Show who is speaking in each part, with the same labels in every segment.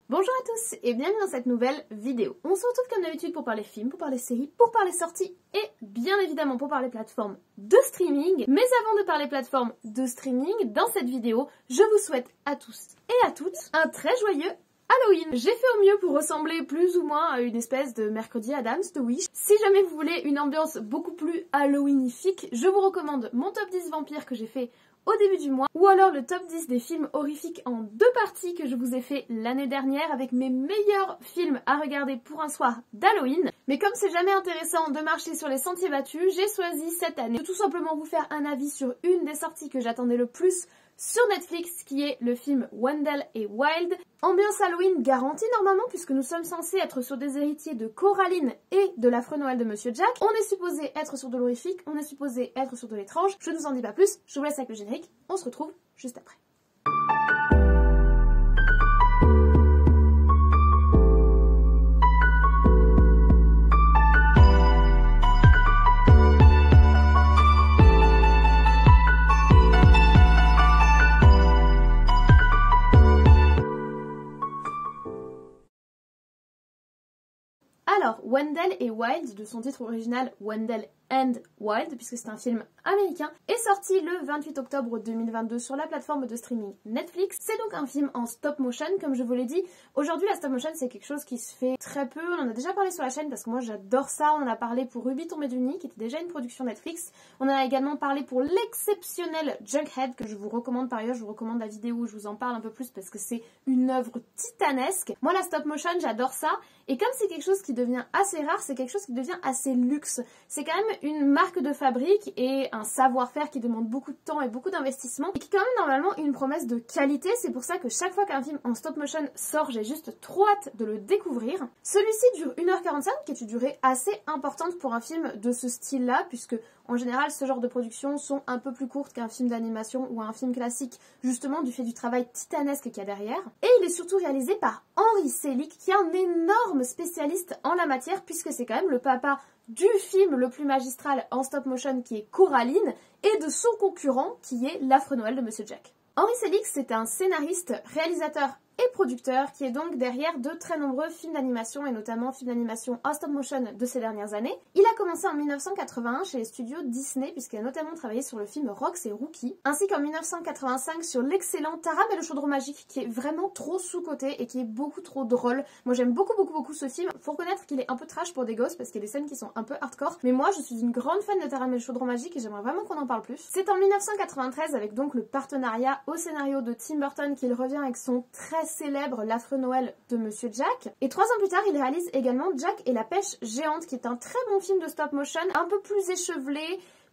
Speaker 1: Bonjour à tous et bienvenue dans cette nouvelle vidéo. On se retrouve comme d'habitude pour parler films, pour parler séries, pour parler sorties et bien évidemment pour parler plateformes de streaming. Mais avant de parler plateformes de streaming, dans cette vidéo, je vous souhaite à tous et à toutes un très joyeux Halloween. J'ai fait au mieux pour ressembler plus ou moins à une espèce de mercredi Addams de Wish. Si jamais vous voulez une ambiance beaucoup plus halloweenifique, je vous recommande mon top 10 vampires que j'ai fait au début du mois, ou alors le top 10 des films horrifiques en 2 parties que je vous ai fait l'année dernière avec mes meilleurs films à regarder pour un soir d'Halloween. Mais comme c'est jamais intéressant de marcher sur les sentiers battus, j'ai choisi cette année de tout simplement vous faire un avis sur une des sorties que j'attendais le plus sur Netflix, qui est le film Wendell et Wild. Ambiance Halloween garantie normalement, puisque nous sommes censés être sur des héritiers de Coraline et de l'affreux Noël de Monsieur Jack. On est supposé être sur de l'horrifique, on est supposé être sur de l'étrange. Je ne vous en dis pas plus, je vous laisse avec le générique, on se retrouve juste après. Alors, Wendell et Wild, de son titre original Wendell and Wild, puisque c'est un film américain, est sorti le 28 octobre 2022 sur la plateforme de streaming Netflix. C'est donc un film en stop motion, comme je vous l'ai dit. Aujourd'hui, la stop motion, c'est quelque chose qui se fait très peu. On en a déjà parlé sur la chaîne parce que moi, j'adore ça. On en a parlé pour Ruby tombée du nid, qui était déjà une production Netflix. On en a également parlé pour l'exceptionnel Jughead, que je vous recommande par ailleurs. Je vous recommande la vidéo où je vous en parle un peu plus parce que c'est une œuvre titanesque. Moi, la stop motion, j'adore ça. Et comme c'est quelque chose qui devient assez rare, c'est quelque chose qui devient assez luxe. C'est quand même une marque de fabrique et un savoir-faire qui demande beaucoup de temps et beaucoup d'investissement et qui quand même normalement une promesse de qualité. C'est pour ça que chaque fois qu'un film en stop motion sort, j'ai juste trop hâte de le découvrir. Celui-ci dure 1h45, qui est une durée assez importante pour un film de ce style-là, puisque en général ce genre de productions sont un peu plus courtes qu'un film d'animation ou un film classique, justement du fait du travail titanesque qu'il y a derrière. Et il est surtout réalisé par Henry Selick, qui est un énorme spécialiste en la matière, puisque c'est quand même le papa du film le plus magistral en stop motion qui est Coraline et de son concurrent qui est l'affreux Noël de Monsieur Jack. Henry Selick, c'est un scénariste, réalisateur et producteur qui est donc derrière de très nombreux films d'animation et notamment films d'animation en stop motion de ces dernières années. Il a commencé en 1981 chez les studios Disney puisqu'il a notamment travaillé sur le film Rox et Rookie, ainsi qu'en 1985 sur l'excellent Taram et le chaudron magique, qui est vraiment trop sous-coté et qui est beaucoup trop drôle. Moi j'aime beaucoup ce film. Faut reconnaître qu'il est un peu trash pour des gosses parce qu'il y a des scènes qui sont un peu hardcore, mais moi je suis une grande fan de Taram et le chaudron magique et j'aimerais vraiment qu'on en parle plus. C'est en 1993 avec donc le partenariat au scénario de Tim Burton qu'il revient avec son très célèbre L'affreux Noël de Monsieur Jack. Et 3 ans plus tard, il réalise également Jack et la pêche géante, qui est un très bon film de stop motion, un peu plus échevelé,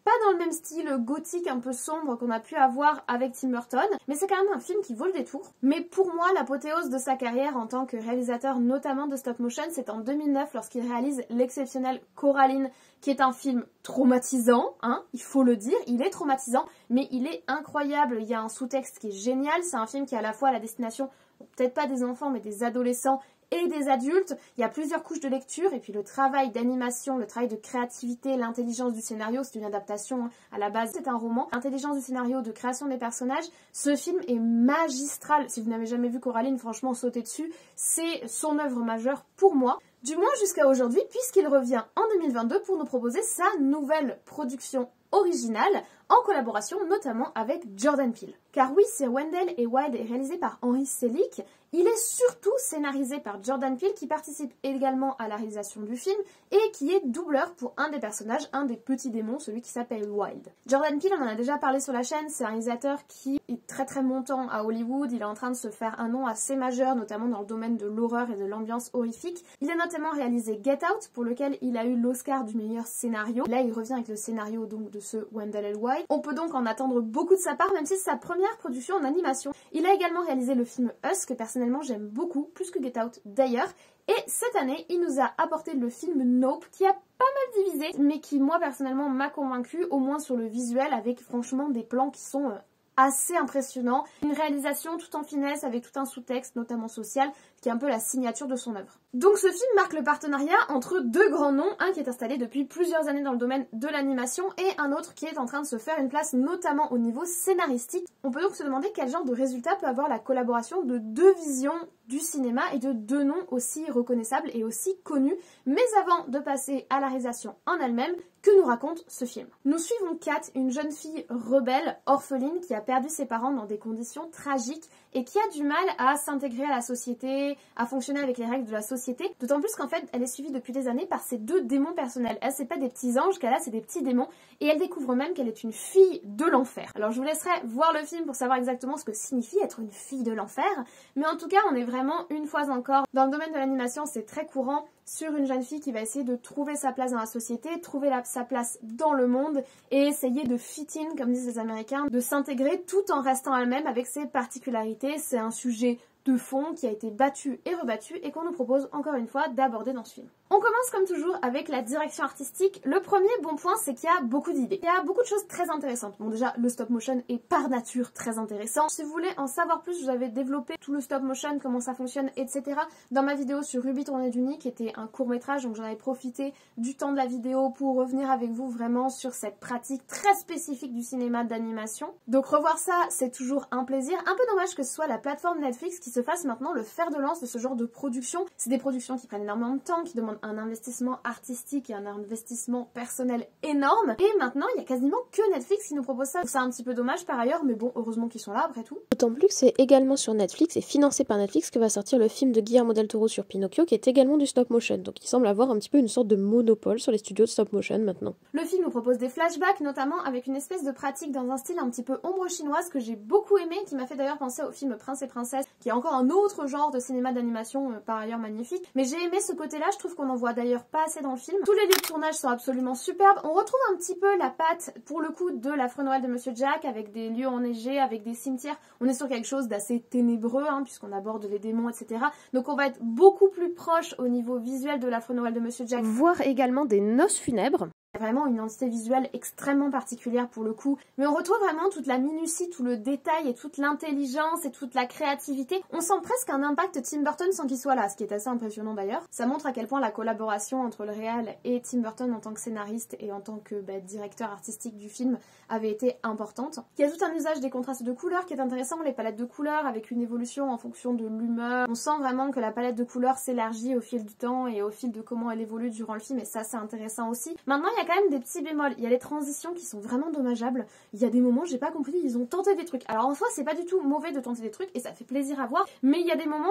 Speaker 1: pas dans le même style gothique un peu sombre qu'on a pu avoir avec Tim Burton, mais c'est quand même un film qui vaut le détour. Mais pour moi, l'apothéose de sa carrière en tant que réalisateur, notamment de stop motion, c'est en 2009 lorsqu'il réalise l'exceptionnel Coraline, qui est un film traumatisant, hein, il faut le dire, il est traumatisant, mais il est incroyable. Il y a un sous-texte qui est génial, c'est un film qui est à la fois à la destination, peut-être pas des enfants, mais des adolescents et des adultes. Il y a plusieurs couches de lecture et puis le travail d'animation, le travail de créativité, l'intelligence du scénario, c'est une adaptation à la base, c'est un roman. L'intelligence du scénario, de création des personnages, ce film est magistral. Si vous n'avez jamais vu Coraline, franchement sautez dessus, c'est son œuvre majeure pour moi. Du moins jusqu'à aujourd'hui, puisqu'il revient en 2022 pour nous proposer sa nouvelle production originale, en collaboration notamment avec Jordan Peele. Car oui, c'est Wendell et Wild est réalisé par Henry Selick. Il est surtout scénarisé par Jordan Peele, qui participe également à la réalisation du film et qui est doubleur pour un des personnages, un des petits démons, celui qui s'appelle Wild. Jordan Peele, on en a déjà parlé sur la chaîne, c'est un réalisateur qui est très montant à Hollywood. Il est en train de se faire un nom assez majeur, notamment dans le domaine de l'horreur et de l'ambiance horrifique. Il a notamment réalisé Get Out, pour lequel il a eu l'Oscar du meilleur scénario. Là, il revient avec le scénario donc de ce Wendell et Wild. On peut donc en attendre beaucoup de sa part, même si c'est sa première production en animation. Il a également réalisé le film Us, que personnellement j'aime beaucoup, plus que Get Out d'ailleurs. Et cette année, il nous a apporté le film Nope, qui a pas mal divisé, mais qui moi personnellement m'a convaincu, au moins sur le visuel, avec franchement des plans qui sont assez impressionnants. Une réalisation tout en finesse avec tout un sous-texte, notamment social, qui est un peu la signature de son œuvre. Donc ce film marque le partenariat entre deux grands noms, un qui est installé depuis plusieurs années dans le domaine de l'animation et un autre qui est en train de se faire une place notamment au niveau scénaristique. On peut donc se demander quel genre de résultat peut avoir la collaboration de deux visions du cinéma et de deux noms aussi reconnaissables et aussi connus. Mais avant de passer à la réalisation en elle-même, que nous raconte ce film? Nous suivons Kat, une jeune fille rebelle, orpheline, qui a perdu ses parents dans des conditions tragiques et qui a du mal à s'intégrer à la société, à fonctionner avec les règles de la société, d'autant plus qu'en fait, elle est suivie depuis des années par ses deux démons personnels. Elle, c'est pas des petits anges qu'elle a, c'est des petits démons, et elle découvre même qu'elle est une fille de l'enfer. Alors je vous laisserai voir le film pour savoir exactement ce que signifie être une fille de l'enfer, mais en tout cas, on est vraiment, une fois encore, dans le domaine de l'animation, c'est très courant, sur une jeune fille qui va essayer de trouver sa place dans la société, trouver sa place dans le monde et essayer de fit in, comme disent les Américains, de s'intégrer tout en restant elle-même avec ses particularités. C'est un sujet de fond qui a été battu et rebattu et qu'on nous propose encore une fois d'aborder dans ce film. On commence comme toujours avec la direction artistique. Le premier bon point, c'est qu'il y a beaucoup d'idées. Il y a beaucoup de choses très intéressantes. Bon, déjà, le stop motion est par nature très intéressant. Si vous voulez en savoir plus, je vous avais développé tout le stop motion, comment ça fonctionne, etc. dans ma vidéo sur Ruby Tournée du Nid, qui était un court-métrage, donc j'en avais profité du temps de la vidéo pour revenir avec vous vraiment sur cette pratique très spécifique du cinéma d'animation. Donc revoir ça, c'est toujours un plaisir. Un peu dommage que ce soit la plateforme Netflix qui se fasse maintenant le fer de lance de ce genre de production. C'est des productions qui prennent énormément de temps, qui demandent un investissement artistique et un investissement personnel énorme. Et maintenant, il y a quasiment que Netflix qui nous propose ça. C'est un petit peu dommage par ailleurs, mais bon, heureusement qu'ils sont là après tout.
Speaker 2: D'autant plus que c'est également sur Netflix et financé par Netflix que va sortir le film de Guillermo del Toro sur Pinocchio, qui est également du stop motion. Donc il semble avoir un petit peu une sorte de monopole sur les studios de stop motion maintenant.
Speaker 1: Le film nous propose des flashbacks, notamment avec une espèce de pratique dans un style un petit peu ombre chinoise que j'ai beaucoup aimé, qui m'a fait d'ailleurs penser au film Prince et Princesse, qui est encore un autre genre de cinéma d'animation par ailleurs magnifique. Mais j'ai aimé ce côté-là, je trouve qu'on en voit d'ailleurs pas assez dans le film. Tous les lieux de tournage sont absolument superbes. On retrouve un petit peu la patte, pour le coup, de l'Affreux Noël de Monsieur Jack, avec des lieux enneigés, avec des cimetières. On est sur quelque chose d'assez ténébreux, puisqu'on aborde les démons, etc. Donc on va être beaucoup plus proche au niveau visuel de l'Affreux Noël de Monsieur Jack.
Speaker 2: Voir également des noces funèbres.
Speaker 1: Vraiment une identité visuelle extrêmement particulière pour le coup. Mais on retrouve vraiment toute la minutie, tout le détail et toute l'intelligence et toute la créativité. On sent presque un impact Tim Burton sans qu'il soit là, ce qui est assez impressionnant d'ailleurs. Ça montre à quel point la collaboration entre le réal et Tim Burton en tant que scénariste et en tant que directeur artistique du film avait été importante. Il y a tout un usage des contrastes de couleurs qui est intéressant, les palettes de couleurs avec une évolution en fonction de l'humeur. On sent vraiment que la palette de couleurs s'élargit au fil du temps et au fil de comment elle évolue durant le film et ça c'est intéressant aussi. Maintenant il y a quand même des petits bémols, il y a les transitions qui sont vraiment dommageables, il y a des moments j'ai pas compris, ils ont tenté des trucs. Alors en soi c'est pas du tout mauvais de tenter des trucs et ça fait plaisir à voir, mais il y a des moments,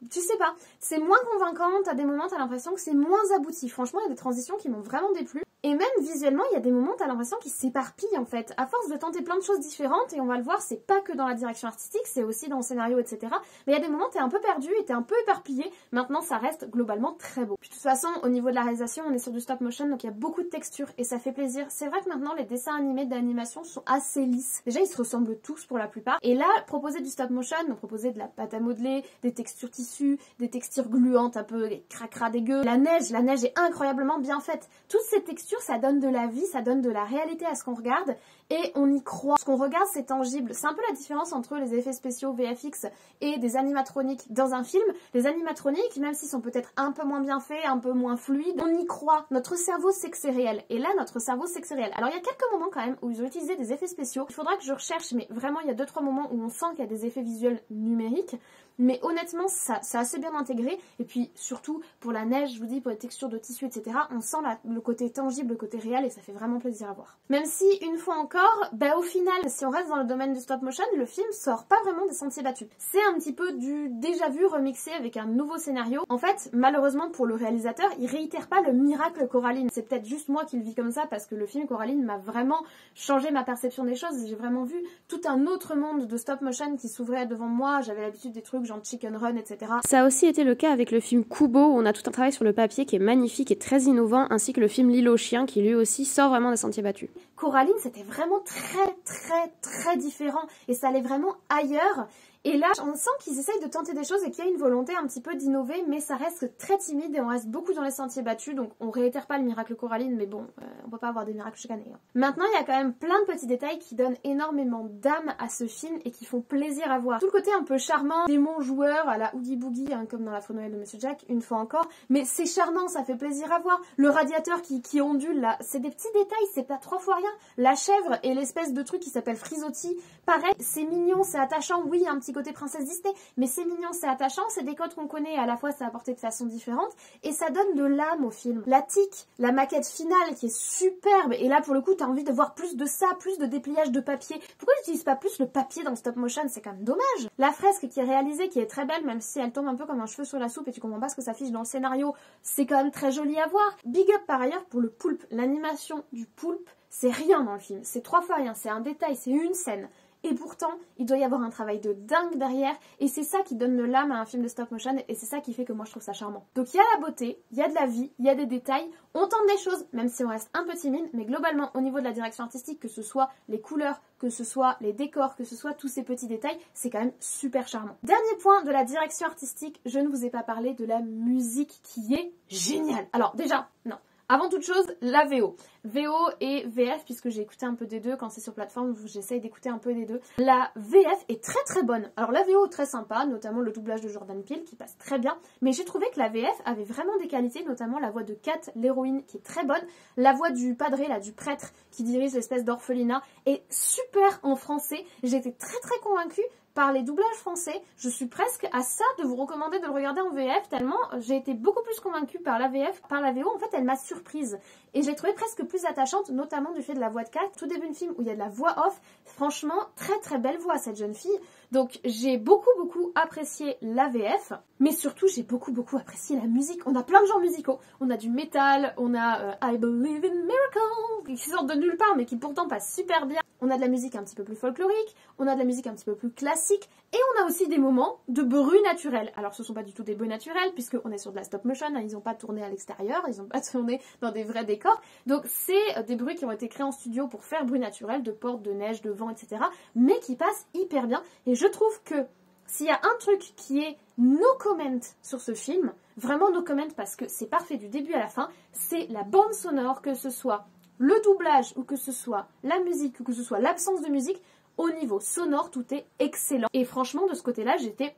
Speaker 1: tu sais pas, c'est moins convaincant, t'as des moments t'as l'impression que c'est moins abouti. Franchement il y a des transitions qui m'ont vraiment déplu. Et même visuellement, il y a des moments, t'as l'impression qu'ils s'éparpillent en fait. À force de tenter plein de choses différentes, et on va le voir, c'est pas que dans la direction artistique, c'est aussi dans le scénario, etc. Mais il y a des moments, t'es un peu perdu et t'es un peu éparpillé. Maintenant, ça reste globalement très beau. Puis de toute façon, au niveau de la réalisation, on est sur du stop motion, donc il y a beaucoup de textures et ça fait plaisir. C'est vrai que maintenant, les dessins animés d'animation sont assez lisses. Déjà, ils se ressemblent tous pour la plupart. Et là, proposer du stop motion, donc proposer de la pâte à modeler, des textures tissues, des textures gluantes, un peu cracra dégueu. La neige est incroyablement bien faite. Toutes ces textures, ça donne de la vie, ça donne de la réalité à ce qu'on regarde et on y croit. Ce qu'on regarde, c'est tangible. C'est un peu la différence entre les effets spéciaux VFX et des animatroniques dans un film. Les animatroniques, même s'ils sont peut-être un peu moins bien faits, un peu moins fluides, on y croit. Notre cerveau sait que c'est réel. Et là, notre cerveau sait que c'est réel. Alors, il y a quelques moments quand même où ils ont utilisé des effets spéciaux. Il faudra que je recherche, mais vraiment, il y a 2-3 moments où on sent qu'il y a des effets visuels numériques. Mais honnêtement, ça a assez bien intégré. Et puis, surtout, pour la neige, je vous dis, pour les textures de tissu, etc., on sent le côté tangible, le côté réel, et ça fait vraiment plaisir à voir. Même si, une fois encore, au final, si on reste dans le domaine du stop motion, le film sort pas vraiment des sentiers battus. C'est un petit peu du déjà vu remixé avec un nouveau scénario. En fait, malheureusement pour le réalisateur, il réitère pas le miracle Coraline. C'est peut-être juste moi qui le vis comme ça, parce que le film Coraline m'a vraiment changé ma perception des choses. J'ai vraiment vu tout un autre monde de stop motion qui s'ouvrait devant moi. J'avais l'habitude des trucs genre Chicken Run, etc.
Speaker 2: Ça a aussi été le cas avec le film Kubo, où on a tout un travail sur le papier qui est magnifique et très innovant, ainsi que le film L'île aux chiens, qui lui aussi sort vraiment des sentiers battus.
Speaker 1: Coraline, c'était vraiment très différent, et ça allait vraiment ailleurs. Et là, on sent qu'ils essayent de tenter des choses et qu'il y a une volonté un petit peu d'innover, mais ça reste très timide et on reste beaucoup dans les sentiers battus, donc on réitère pas le miracle Coraline, mais bon, on peut pas avoir des miracles chaque année. Maintenant, il y a quand même plein de petits détails qui donnent énormément d'âme à ce film et qui font plaisir à voir. Tout le côté un peu charmant, démon joueur à la Oogie Boogie, comme dans l'Affreux Noël de Monsieur Jack, une fois encore, mais c'est charmant, ça fait plaisir à voir. Le radiateur qui ondule là, c'est des petits détails, c'est pas 3 fois rien. La chèvre et l'espèce de truc qui s'appelle Frisotti, pareil, c'est mignon, c'est attachant, oui, un petit petit côté princesse Disney, mais c'est mignon, c'est attachant, c'est des codes qu'on connaît et à la fois c'est apporté de façon différente et ça donne de l'âme au film. La tique, la maquette finale qui est superbe et là pour le coup t'as envie de voir plus de ça, plus de dépliage de papier. Pourquoi ils n'utilisent pas plus le papier dans stop motion? C'est quand même dommage. La fresque qui est réalisée, qui est très belle, même si elle tombe un peu comme un cheveu sur la soupe et tu comprends pas ce que ça fiche dans le scénario, c'est quand même très joli à voir. Big up par ailleurs pour le poulpe. L'animation du poulpe, c'est rien dans le film. C'est 3 fois rien, c'est un détail, c'est une scène. Et pourtant, il doit y avoir un travail de dingue derrière, et c'est ça qui donne de l'âme à un film de stop motion, et c'est ça qui fait que moi je trouve ça charmant. Donc il y a la beauté, il y a de la vie, il y a des détails, on tente des choses, même si on reste un peu timide, mais globalement au niveau de la direction artistique, que ce soit les couleurs, que ce soit les décors, que ce soit tous ces petits détails, c'est quand même super charmant. Dernier point de la direction artistique, je ne vous ai pas parlé de la musique qui est géniale. Alors déjà, non. Avant toute chose, la VO. VO et VF, puisque j'ai écouté un peu des deux, quand c'est sur plateforme, j'essaye d'écouter un peu des deux. La VF est très très bonne. Alors la VO très sympa, notamment le doublage de Jordan Peele qui passe très bien, mais j'ai trouvé que la VF avait vraiment des qualités, notamment la voix de Kat, l'héroïne, qui est très bonne. La voix du padré, là, du prêtre qui dirige l'espèce d'orphelinat est super en français. J'ai été très très convaincue par les doublages français. Je suis presque à ça de vous recommander de le regarder en VF, tellement j'ai été beaucoup plus convaincue par la VF. Par la VO, en fait, elle m'a surprise. Et je l'ai trouvée presque plus attachante, notamment du fait de la voix de Kat. Tout début du film où il y a de la voix off, franchement, très très belle voix, cette jeune fille. Donc j'ai beaucoup apprécié la VF, mais surtout j'ai beaucoup apprécié la musique. On a plein de genres musicaux. On a du métal, on a I Believe in Miracle, qui sortent de nulle part, mais qui pourtant passent super bien. On a de la musique un petit peu plus folklorique, on a de la musique un petit peu plus classique, et on a aussi des moments de bruit naturel. Alors ce sont pas du tout des bruits naturels, puisqu'on est sur de la stop motion, hein, ils n'ont pas tourné à l'extérieur, ils n'ont pas tourné dans des vrais décors. Donc c'est des bruits qui ont été créés en studio pour faire bruit naturel, de portes, de neige, de vent, etc. Mais qui passent hyper bien. Et je trouve que s'il y a un truc qui est no comment sur ce film, vraiment no comment parce que c'est parfait du début à la fin, c'est la bande sonore, que ce soit le doublage ou que ce soit la musique ou que ce soit l'absence de musique. Au niveau sonore, tout est excellent. Et franchement, de ce côté-là, j'étais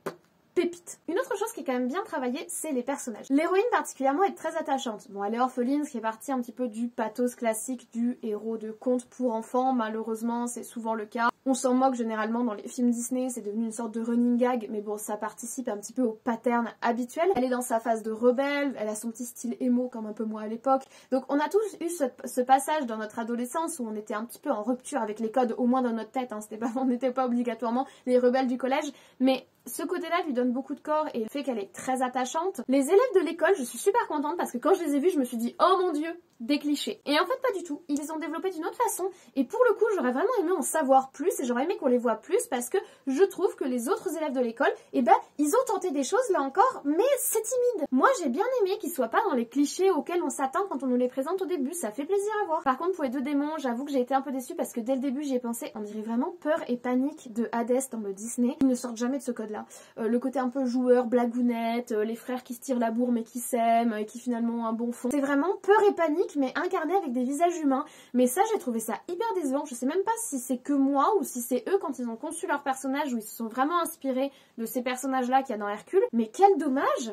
Speaker 1: pépite. Une autre chose qui est quand même bien travaillée, c'est les personnages. L'héroïne particulièrement est très attachante. Bon, elle est orpheline, ce qui est parti un petit peu du pathos classique du héros de conte pour enfants. Malheureusement, c'est souvent le cas. On s'en moque généralement dans les films Disney, c'est devenu une sorte de running gag, mais bon, ça participe un petit peu au pattern habituel. Elle est dans sa phase de rebelle, elle a son petit style émo comme un peu moi à l'époque. Donc on a tous eu ce passage dans notre adolescence où on était un petit peu en rupture avec les codes, au moins dans notre tête, hein. On n'était pas obligatoirement les rebelles du collège, mais ce côté-là lui donne beaucoup de corps et le fait qu'elle est très attachante. Les élèves de l'école, je suis super contente parce que quand je les ai vus, je me suis dit « Oh mon Dieu !» des clichés. Et en fait, pas du tout. Ils les ont développés d'une autre façon. Et pour le coup, j'aurais vraiment aimé en savoir plus et j'aurais aimé qu'on les voit plus parce que je trouve que les autres élèves de l'école, eh ben, ils ont tenté des choses là encore, mais c'est timide. Moi, j'ai bien aimé qu'ils soient pas dans les clichés auxquels on s'attend quand on nous les présente au début. Ça fait plaisir à voir. Par contre, pour les deux démons, j'avoue que j'ai été un peu déçue parce que dès le début, j'y ai pensé. On dirait vraiment Peur et Panique de Hades dans le Disney. Ils ne sortent jamais de ce code-là. Le côté un peu joueur, blagounette, les frères qui se tirent la bourre mais qui s'aiment et qui finalement ont un bon fond. C'est vraiment Peur et Panique mais incarné avec des visages humains. Mais ça, j'ai trouvé ça hyper décevant. Je sais même pas si c'est que moi ou si c'est eux quand ils ont conçu leur personnage où ils se sont vraiment inspirés de ces personnages-là qu'il y a dans Hercule. Mais quel dommage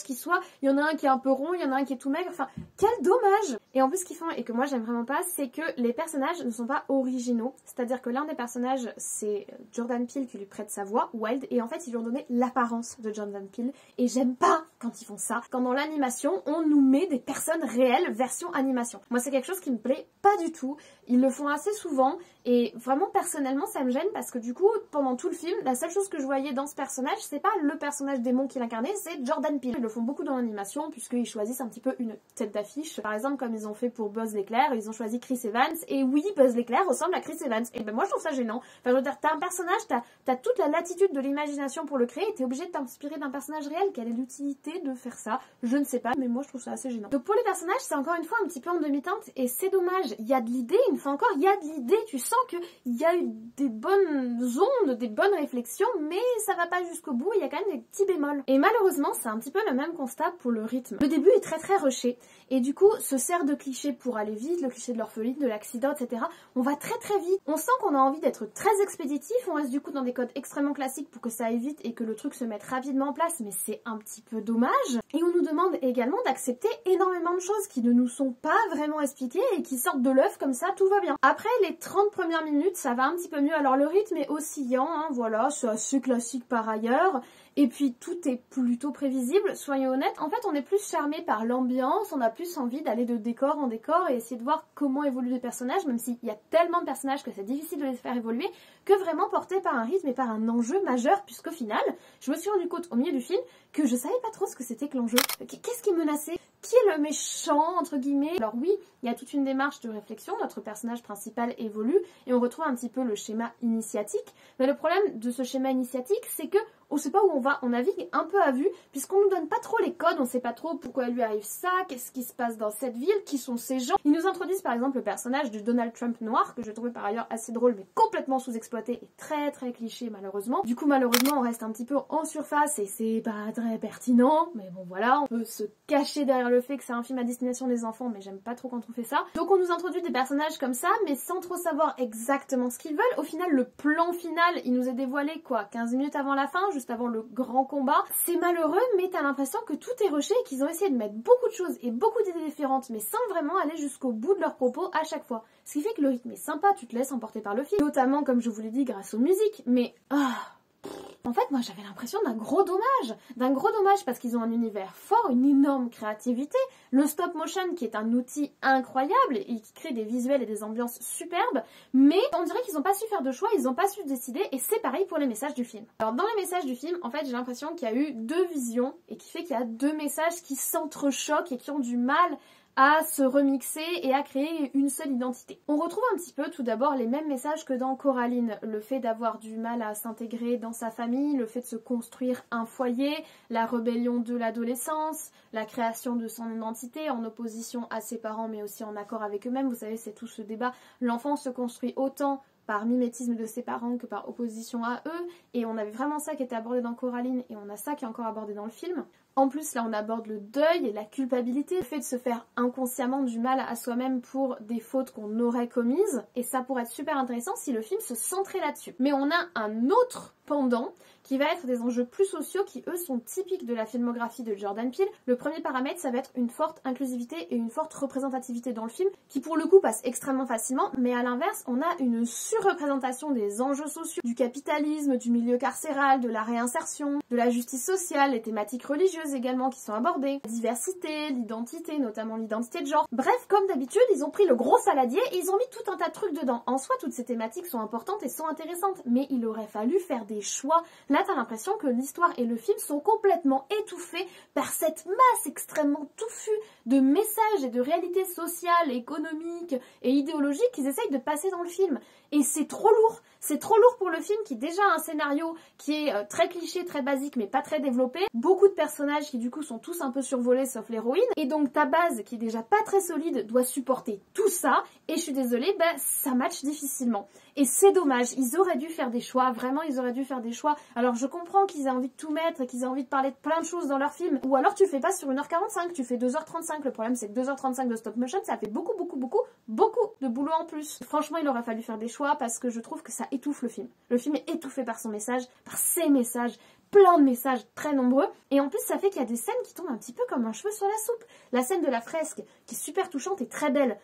Speaker 1: qu'il soit... Il y en a un qui est un peu rond, il y en a un qui est tout maigre. Enfin, quel dommage! Et en plus, ce qu'ils font et que moi j'aime vraiment pas, c'est que les personnages ne sont pas originaux. C'est-à-dire que l'un des personnages, c'est Jordan Peele qui lui prête sa voix, Wilde, et en fait, ils lui ont donné l'apparence de Jordan Peele. Et j'aime pas quand ils font ça. Quand dans l'animation, on nous met des personnes réelles version animation. Moi, c'est quelque chose qui me plaît pas du tout. Ils le font assez souvent et vraiment personnellement ça me gêne parce que du coup pendant tout le film la seule chose que je voyais dans ce personnage c'est pas le personnage démon qu'il incarnait, c'est Jordan Peele. Ils le font beaucoup dans l'animation puisqu'ils choisissent un petit peu une tête d'affiche. Par exemple comme ils ont fait pour Buzz l'éclair, ils ont choisi Chris Evans et oui Buzz l'éclair ressemble à Chris Evans et ben moi je trouve ça gênant. Enfin je veux dire t'as un personnage, t'as toute la latitude de l'imagination pour le créer et t'es obligé de t'inspirer d'un personnage réel. Quelle est l'utilité de faire ça? Je ne sais pas mais moi je trouve ça assez gênant. Donc pour les personnages c'est encore une fois un petit peu en demi-teinte et c'est dommage. Il y a de l'idée, une fois encore il y a de l'idée, tu sens qu'il y a eu des bonnes ondes, des bonnes réflexions, mais ça va pas jusqu'au bout, il y a quand même des petits bémols. Et malheureusement, c'est un petit peu le même constat pour le rythme. Le début est très rushé, et du coup, se sert de clichés pour aller vite, le cliché de l'orpheline, de l'accident, etc. On va très vite, on sent qu'on a envie d'être très expéditif, on reste du coup dans des codes extrêmement classiques pour que ça aille vite et que le truc se mette rapidement en place, mais c'est un petit peu dommage. dommage. Et on nous demande également d'accepter énormément de choses qui ne nous sont pas vraiment expliquées et qui sortent de l'œuf comme ça, tout va bien. Après les 30 premières minutes, ça va un petit peu mieux. Alors le rythme est oscillant, hein, voilà, c'est assez classique par ailleurs. Et puis tout est plutôt prévisible, soyons honnêtes. En fait, on est plus charmé par l'ambiance, on a plus envie d'aller de décor en décor et essayer de voir comment évoluent les personnages, même s'il y a tellement de personnages que c'est difficile de les faire évoluer, que vraiment porté par un rythme et par un enjeu majeur, puisqu'au final, je me suis rendu compte au milieu du film que je savais pas trop ce que c'était que l'enjeu. Qu'est-ce qui menaçait? Qui est le méchant, entre guillemets? Alors oui, il y a toute une démarche de réflexion, notre personnage principal évolue et on retrouve un petit peu le schéma initiatique. Mais le problème de ce schéma initiatique, c'est que on sait pas où on va, on navigue un peu à vue, puisqu'on nous donne pas trop les codes, on sait pas trop pourquoi lui arrive ça, qu'est-ce qui se passe dans cette ville, qui sont ces gens. Ils nous introduisent par exemple le personnage de Donald Trump noir, que je trouvais par ailleurs assez drôle, mais complètement sous-exploité et très très cliché malheureusement. Du coup malheureusement on reste un petit peu en surface et c'est pas très pertinent, mais bon voilà, on peut se cacher derrière le fait que c'est un film à destination des enfants, mais j'aime pas trop quand on fait ça. Donc on nous introduit des personnages comme ça, mais sans trop savoir exactement ce qu'ils veulent. Au final, le plan final, il nous est dévoilé quoi, 15 minutes avant la fin, juste avant le grand combat. C'est malheureux, mais t'as l'impression que tout est rushé et qu'ils ont essayé de mettre beaucoup de choses et beaucoup d'idées différentes, mais sans vraiment aller jusqu'au bout de leurs propos à chaque fois. Ce qui fait que le rythme est sympa, tu te laisses emporter par le film, notamment comme je vous l'ai dit grâce aux musiques, mais en fait, moi j'avais l'impression d'un gros dommage parce qu'ils ont un univers fort, une énorme créativité, le stop motion qui est un outil incroyable et qui crée des visuels et des ambiances superbes, mais on dirait qu'ils n'ont pas su faire de choix, ils n'ont pas su décider et c'est pareil pour les messages du film. Alors dans les messages du film, en fait j'ai l'impression qu'il y a eu deux visions et qui fait qu'il y a deux messages qui s'entrechoquent et qui ont du mal à se remixer et à créer une seule identité. On retrouve un petit peu tout d'abord les mêmes messages que dans Coraline, le fait d'avoir du mal à s'intégrer dans sa famille, le fait de se construire un foyer, la rébellion de l'adolescence, la création de son identité en opposition à ses parents mais aussi en accord avec eux-mêmes. Vous savez, c'est tout ce débat, l'enfant se construit autant par mimétisme de ses parents que par opposition à eux, et on avait vraiment ça qui était abordé dans Coraline et on a ça qui est encore abordé dans le film. En plus, là, on aborde le deuil et la culpabilité, le fait de se faire inconsciemment du mal à soi-même pour des fautes qu'on aurait commises, et ça pourrait être super intéressant si le film se centrait là-dessus. Mais on a un autre pendant qui va être des enjeux plus sociaux qui, eux, sont typiques de la filmographie de Jordan Peele. Le premier paramètre, ça va être une forte inclusivité et une forte représentativité dans le film, qui pour le coup passe extrêmement facilement, mais à l'inverse, on a une surreprésentation des enjeux sociaux, du capitalisme, du milieu carcéral, de la réinsertion, de la justice sociale, les thématiques religieuses également qui sont abordées, la diversité, l'identité, notamment l'identité de genre. Bref, comme d'habitude, ils ont pris le gros saladier et ils ont mis tout un tas de trucs dedans. En soi, toutes ces thématiques sont importantes et sont intéressantes, mais il aurait fallu faire des choix. Là, t'as l'impression que l'histoire et le film sont complètement étouffés par cette masse extrêmement touffue de messages et de réalités sociales, économiques et idéologiques qu'ils essayent de passer dans le film. Et c'est trop lourd. C'est trop lourd pour le film qui déjà a un scénario qui est très cliché, très basique mais pas très développé. Beaucoup de personnages qui du coup sont tous un peu survolés sauf l'héroïne. Et donc ta base qui est déjà pas très solide doit supporter tout ça. Et je suis désolée, ça match difficilement. Et c'est dommage, ils auraient dû faire des choix, vraiment ils auraient dû faire des choix. Alors je comprends qu'ils aient envie de tout mettre et qu'ils aient envie de parler de plein de choses dans leur film. Ou alors tu fais pas sur 1h45, tu fais 2h35. Le problème c'est que 2h35 de stop motion ça fait beaucoup de boulot en plus. Franchement il aurait fallu faire des choix parce que je trouve que ça étouffe le film. Le film est étouffé par son message, par ses messages, plein de messages très nombreux. Et en plus ça fait qu'il y a des scènes qui tombent un petit peu comme un cheveu sur la soupe. La scène de la fresque qui est super touchante et très belle.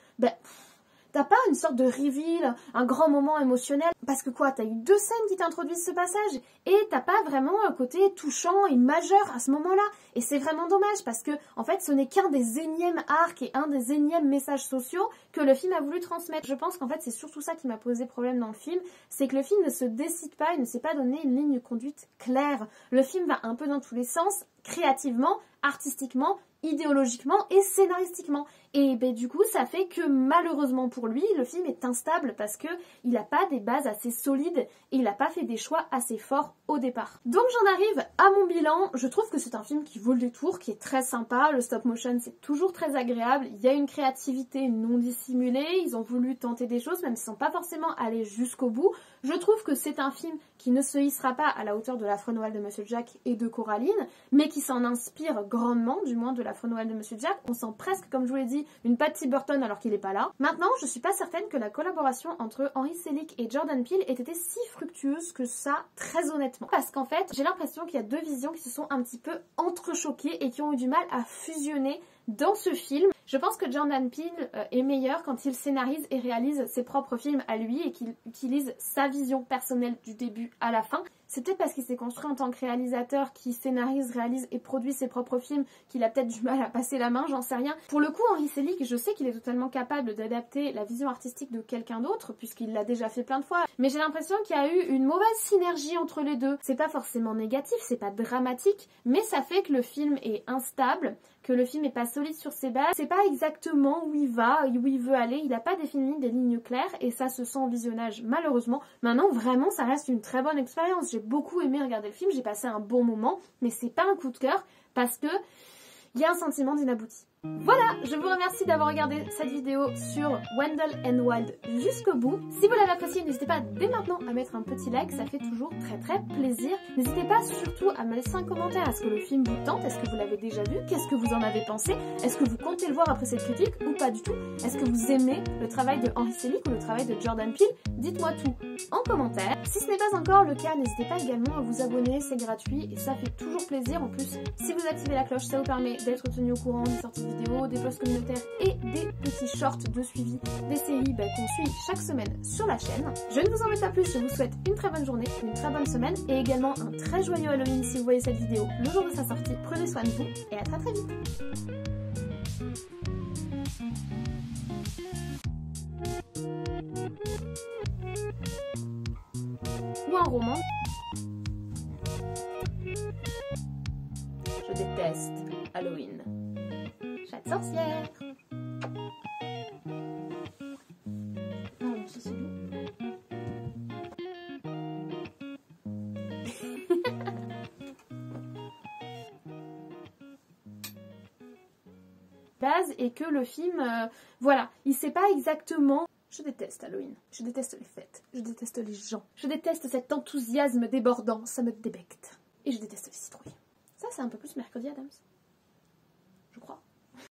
Speaker 1: T'as pas une sorte de reveal, un grand moment émotionnel, parce que quoi, t'as eu deux scènes qui t'introduisent ce passage, et t'as pas vraiment un côté touchant et majeur à ce moment-là, et c'est vraiment dommage, parce que, en fait, ce n'est qu'un des énièmes arcs et un des énièmes messages sociaux que le film a voulu transmettre. Je pense qu'en fait, c'est surtout ça qui m'a posé problème dans le film, c'est que le film ne se décide pas, il ne sait pas donner une ligne de conduite claire. Le film va un peu dans tous les sens, créativement, artistiquement, idéologiquement et scénaristiquement. Et du coup, ça fait que malheureusement pour lui, le film est instable parce que il n'a pas des bases assez solides et il n'a pas fait des choix assez forts au départ. Donc j'en arrive à mon bilan. Je trouve que c'est un film qui vaut le détour, qui est très sympa. Le stop motion, c'est toujours très agréable. Il y a une créativité non dissimulée. Ils ont voulu tenter des choses, même s'ils ne sont pas forcément allés jusqu'au bout. Je trouve que c'est un film qui ne se hissera pas à la hauteur de l'Affreux Noël de Monsieur Jack et de Coraline, mais qui s'en inspire grandement, du moins de l'Affreux Noël de Monsieur Jack. On sent presque, comme je vous l'ai dit, une patte Tim Burton alors qu'il n'est pas là. Maintenant, je suis pas certaine que la collaboration entre Henry Selick et Jordan Peele ait été si fructueuse que ça, très honnêtement. honnêtement. Parce qu'en fait, j'ai l'impression qu'il y a deux visions qui se sont un petit peu entrechoquées et qui ont eu du mal à fusionner dans ce film. Je pense que Jordan Peele est meilleur quand il scénarise et réalise ses propres films à lui et qu'il utilise sa vision personnelle du début à la fin. C'est peut-être parce qu'il s'est construit en tant que réalisateur, qui scénarise, réalise et produit ses propres films, qu'il a peut-être du mal à passer la main, j'en sais rien. Pour le coup, Henry Selick, je sais qu'il est totalement capable d'adapter la vision artistique de quelqu'un d'autre, puisqu'il l'a déjà fait plein de fois. Mais j'ai l'impression qu'il y a eu une mauvaise synergie entre les deux. C'est pas forcément négatif, c'est pas dramatique, mais ça fait que le film est instable, que le film est pas solide sur ses bases. C'est pas exactement où il va, où il veut aller. Il a pas défini des lignes claires et ça se sent au visionnage, malheureusement. Maintenant, vraiment, ça reste une très bonne expérience. J'ai beaucoup aimé regarder le film, j'ai passé un bon moment, mais c'est pas un coup de cœur parce que il y a un sentiment d'inabouti. Voilà, je vous remercie d'avoir regardé cette vidéo sur Wendell and Wild jusqu'au bout. Si vous l'avez appréciée, n'hésitez pas dès maintenant à mettre un petit like, ça fait toujours très plaisir. N'hésitez pas surtout à me laisser un commentaire. Est-ce que le film vous tente? Est-ce que vous l'avez déjà vu? Qu'est-ce que vous en avez pensé? Est-ce que vous comptez le voir après cette critique ou pas du tout? Est-ce que vous aimez le travail de Henry Selick ou le travail de Jordan Peele? Dites-moi tout en commentaire. Si ce n'est pas encore le cas, n'hésitez pas également à vous abonner, c'est gratuit et ça fait toujours plaisir. En plus, si vous activez la cloche, ça vous permet d'être tenu au courant des sorties de vidéos, des posts communautaires et des petits shorts de suivi des séries qu'on suit chaque semaine sur la chaîne. Je ne vous embête pas plus, je vous souhaite une très bonne journée, une très bonne semaine et également un très joyeux Halloween si vous voyez cette vidéo le jour de sa sortie. Prenez soin de vous et à très vite. Ou un roman. Je déteste Halloween. Chatte sorcière. Oh, c'est lui. Base et que le film, voilà, il sait pas exactement. Je déteste Halloween, je déteste les fêtes, je déteste les gens, je déteste cet enthousiasme débordant, ça me débecte. Et je déteste les citrouilles. Ça, c'est un peu plus Mercredi Adams.